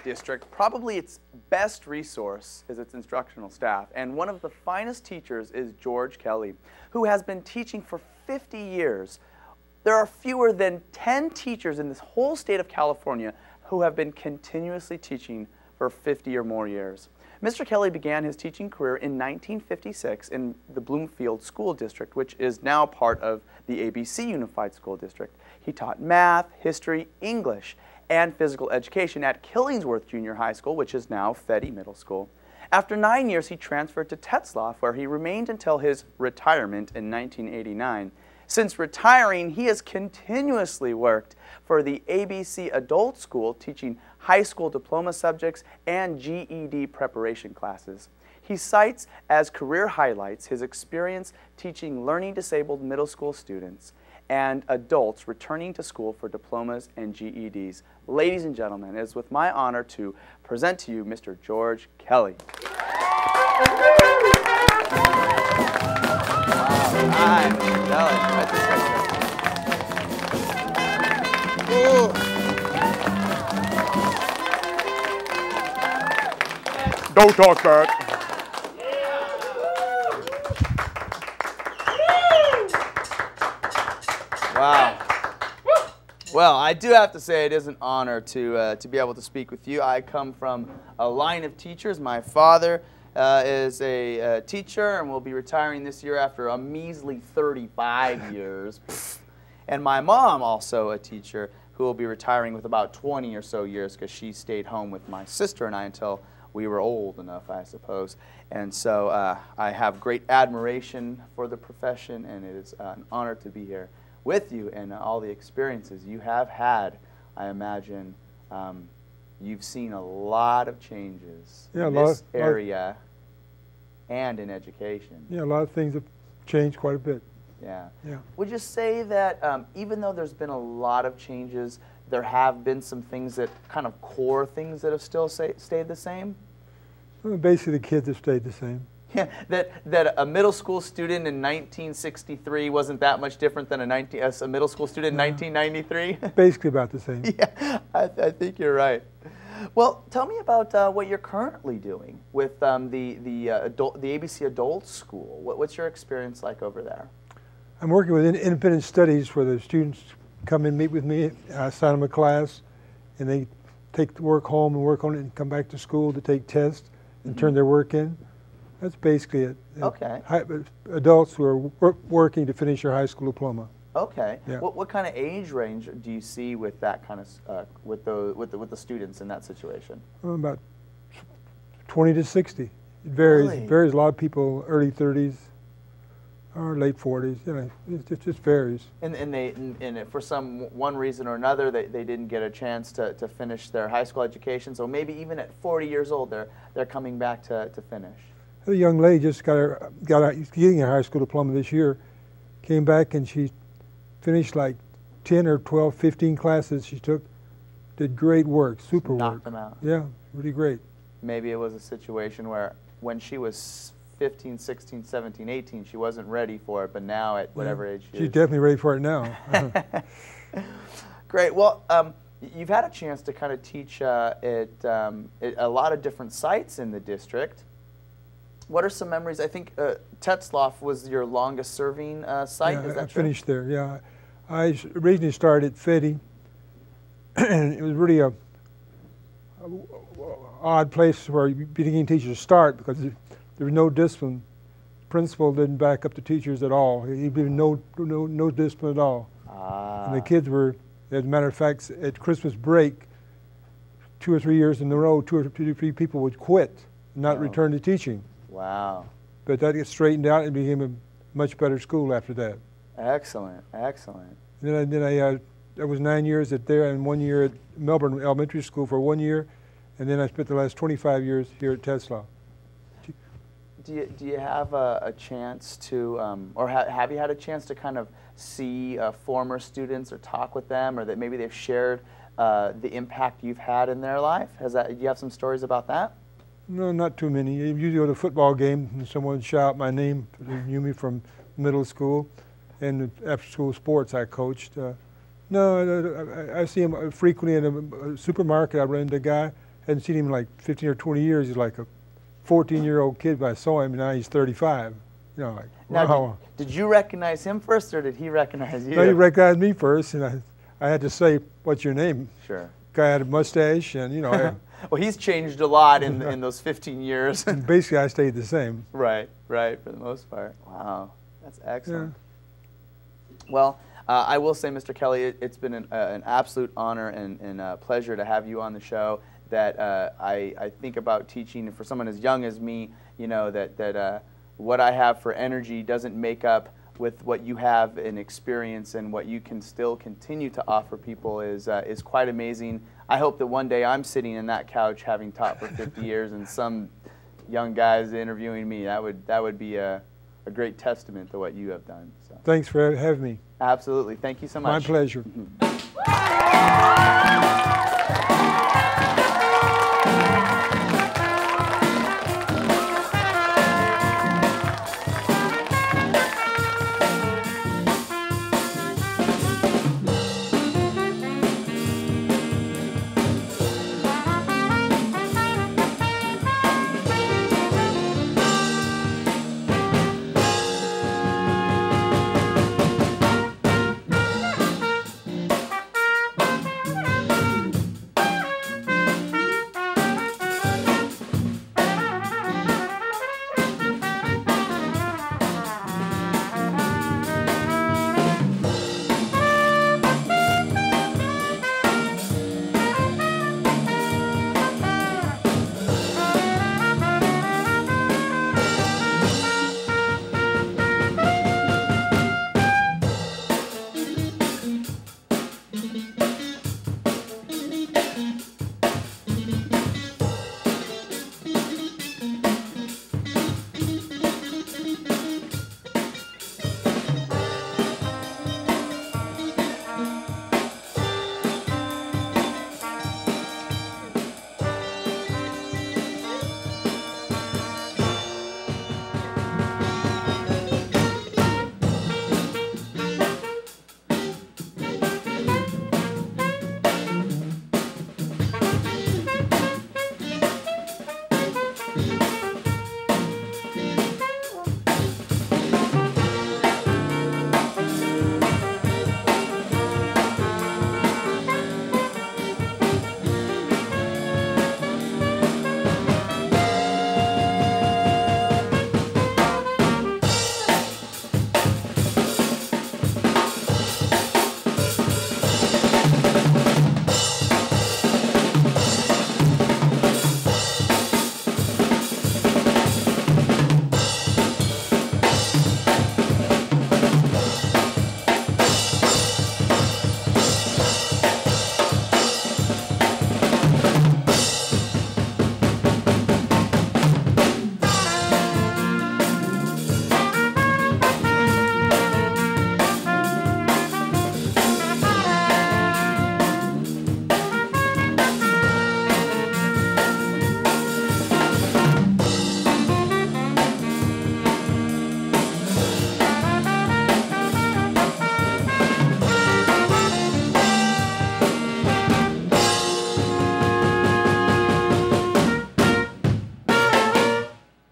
district, probably its best resource is its instructional staff, and one of the finest teachers is George Kelly, who has been teaching for 50 years. There are fewer than 10 teachers in this whole state of California who have been continuously teaching for 50 or more years. Mr. Kelly began his teaching career in 1956 in the Bloomfield School District, which is now part of the ABC Unified School District. He taught math, history, English, and physical education at Killingsworth Junior High School, which is now Feb08 Middle School. After 9 years, he transferred to Tetzlaff, where he remained until his retirement in 1989. Since retiring, he has continuously worked for the ABC Adult School, teaching high school diploma subjects and GED preparation classes. He cites as career highlights his experience teaching learning disabled middle school students and adults returning to school for diplomas and GEDs. Ladies and gentlemen, it is with my honor to present to you Mr. George Kelly. Hi, Mr. Kelly. Don't talk back. Wow. Well, I do have to say it is an honor to be able to speak with you. I come from a line of teachers. My father is a teacher and will be retiring this year after a measly 35 years. And my mom, also a teacher, who will be retiring with about 20 or so years because she stayed home with my sister and I until we were old enough, I suppose. And so I have great admiration for the profession, and it is an honor to be here with you and all the experiences you have had. I imagine you've seen a lot of changes in this area and in education. Yeah, a lot of things have changed quite a bit. Yeah. Yeah. Would you say that even though there's been a lot of changes, there have been some things that kind of core things that have still stayed the same? Well, basically, the kids have stayed the same. Yeah, that a middle school student in 1963 wasn't that much different than a middle school student in 1993? Basically about the same. Yeah, I think you're right. Well, tell me about what you're currently doing with the ABC Adult School. What's your experience like over there? I'm working with independent studies where the students come and meet with me, I assign them a class, and they take the work home and work on it and come back to school to take tests and turn their work in. That's basically it. Okay. Adults who are working to finish their high school diploma. Okay. Yeah. What kind of age range do you see with that kind of with the students in that situation? About 20 to 60. It varies. Really? It varies. A lot of people early 30s or late 40s. You know, it just varies. And for one reason or another, they didn't get a chance to finish their high school education. So maybe even at 40 years old, they're coming back to finish. A young lady just got out getting her high school diploma this year, came back and she finished like 10 or 12, 15 classes she took, did great work, super work. Knocked them out. Yeah, really great. Maybe it was a situation where when she was 15, 16, 17, 18, she wasn't ready for it, but now at whatever age she is. She's definitely ready for it now. Great. Well, you've had a chance to kind of teach at a lot of different sites in the district. What are some memories? I think Tetzlaff was your longest serving site, Yeah, is that I true? finished there, yeah. I originally started at Feb08, and it was really a odd place where beginning teachers start because there was no discipline. The principal didn't back up the teachers at all. He did no discipline at all. Ah. And the kids were, as a matter of fact, at Christmas break, 2 or 3 years in a row, two or three people would quit and not return to teaching. Wow. But that gets straightened out and became a much better school after that. Excellent, excellent. And then I was 9 years there and 1 year at Melbourne Elementary School for 1 year, and then I spent the last 25 years here at Tetzlaff. Do you have a chance to, or have you had a chance to kind of see former students or talk with them, or that maybe they've shared the impact you've had in their life? Do you have some stories about that? No, not too many. You usually go to a football game and someone would shout out my name. They knew me from middle school, and after school sports I coached. No, I see him frequently in a supermarket. I run into a guy, hadn't seen him in like 15 or 20 years. He's like a 14-year-old kid, but I saw him and now he's 35. You know, like, now, wow. Did you recognize him first, or did he recognize you? No, he recognized me first, and I had to say, "What's your name?" Sure. Guy had a mustache, and you know. Well, he's changed a lot in those 15 years. Basically, I stayed the same. Right, right, for the most part. Wow, that's excellent. Yeah. Well, I will say, Mr. Kelly, it's been an absolute honor and pleasure to have you on the show. That I think about teaching for someone as young as me, you know, that what I have for energy doesn't make up with what you have in experience, and what you can still continue to offer people is quite amazing. I hope that one day I'm sitting in that couch having taught for 50 years and some young guys interviewing me. That would be a great testament to what you have done. So. Thanks for having me. Absolutely. Thank you so much. My pleasure. Mm-hmm.